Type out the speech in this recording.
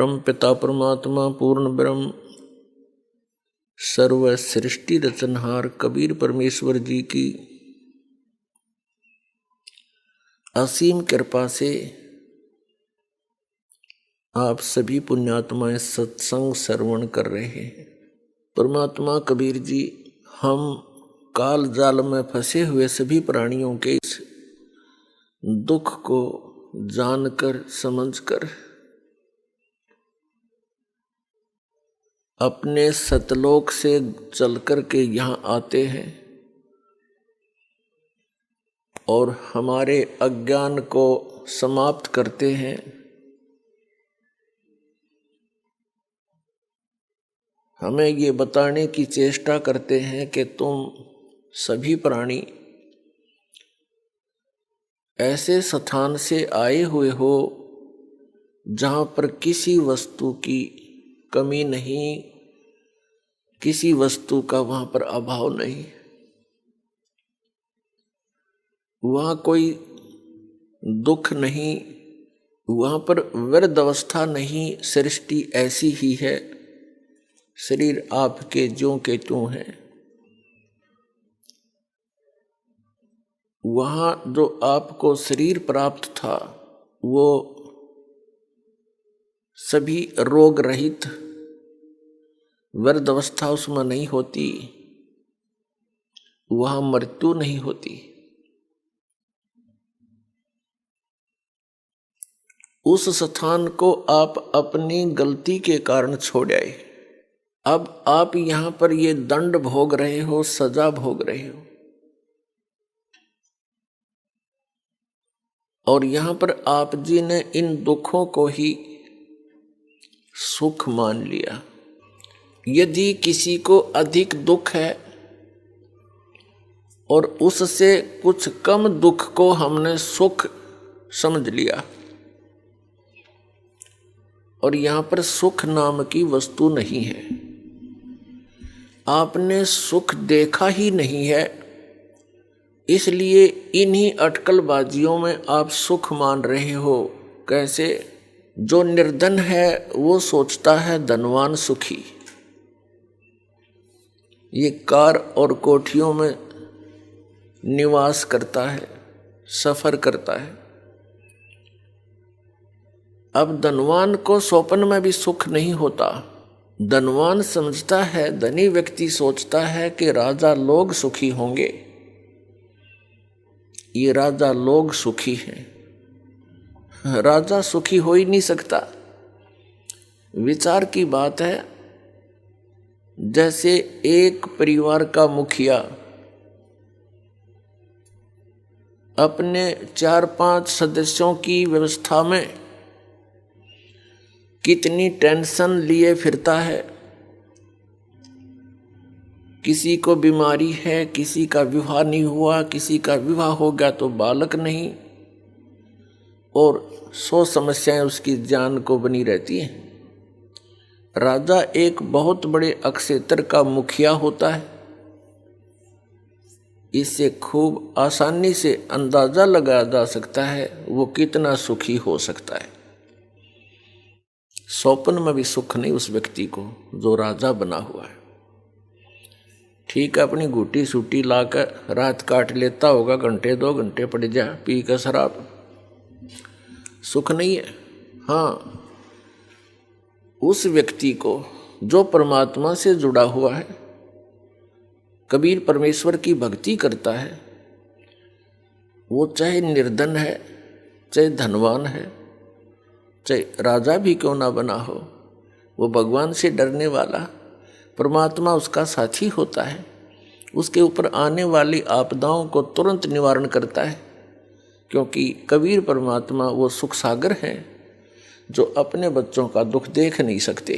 परम पिता परमात्मा पूर्ण ब्रह्म सर्व सृष्टि रचनहार कबीर परमेश्वर जी की असीम कृपा से आप सभी पुण्यात्माएं सत्संग श्रवण कर रहे हैं। परमात्मा कबीर जी हम काल जाल में फंसे हुए सभी प्राणियों के इस दुख को जानकर समझकर अपने सतलोक से चलकर के यहाँ आते हैं और हमारे अज्ञान को समाप्त करते हैं। हमें ये बताने की चेष्टा करते हैं कि तुम सभी प्राणी ऐसे स्थान से आए हुए हो जहाँ पर किसी वस्तु की कमी नहीं, किसी वस्तु का वहाँ पर अभाव नहीं, वहाँ कोई दुख नहीं, वहाँ पर व्यर्थ अवस्था नहीं। सृष्टि ऐसी ही है, शरीर आपके ज्यों के त्यों हैं। वहाँ जो आपको शरीर प्राप्त था वो सभी रोग रहित, व्यर्थ अवस्था उसमें नहीं होती, वहाँ मृत्यु नहीं होती। उस स्थान को आप अपनी गलती के कारण छोड़ आए। अब आप यहाँ पर ये दंड भोग रहे हो, सजा भोग रहे हो, और यहाँ पर आप जी ने इन दुखों को ही सुख मान लिया। यदि किसी को अधिक दुख है और उससे कुछ कम दुख को हमने सुख समझ लिया, और यहाँ पर सुख नाम की वस्तु नहीं है, आपने सुख देखा ही नहीं है, इसलिए इन्हीं अटकलबाजियों में आप सुख मान रहे हो। कैसे? जो निर्धन है वो सोचता है धनवान सुखी, ये कार और कोठियों में निवास करता है, सफर करता है। अब धनवान को स्वप्न में भी सुख नहीं होता। धनवान समझता है, धनी व्यक्ति सोचता है कि राजा लोग सुखी होंगे, ये राजा लोग सुखी हैं। राजा सुखी हो ही नहीं सकता। विचार की बात है, जैसे एक परिवार का मुखिया अपने 4-5 सदस्यों की व्यवस्था में कितनी टेंशन लिए फिरता है। किसी को बीमारी है, किसी का विवाह नहीं हुआ, किसी का विवाह हो गया तो बालक नहीं, और 100 समस्याएं उसकी जान को बनी रहती हैं। राजा एक बहुत बड़े अक्षेत्र का मुखिया होता है। इससे खूब आसानी से अंदाजा लगाया जा सकता है वो कितना सुखी हो सकता है। स्वप्न में भी सुख नहीं उस व्यक्ति को जो राजा बना हुआ है। ठीक है, अपनी घूटी सूटी लाकर रात काट लेता होगा, घंटे 2 घंटे पड़ जा पी कर शराब, सुख नहीं है। हाँ, उस व्यक्ति को जो परमात्मा से जुड़ा हुआ है, कबीर परमेश्वर की भक्ति करता है, वो चाहे निर्धन है, चाहे धनवान है, चाहे राजा भी क्यों ना बना हो, वो भगवान से डरने वाला, परमात्मा उसका साथी होता है। उसके ऊपर आने वाली आपदाओं को तुरंत निवारण करता है, क्योंकि कबीर परमात्मा वो सुख सागर हैं जो अपने बच्चों का दुख देख नहीं सकते।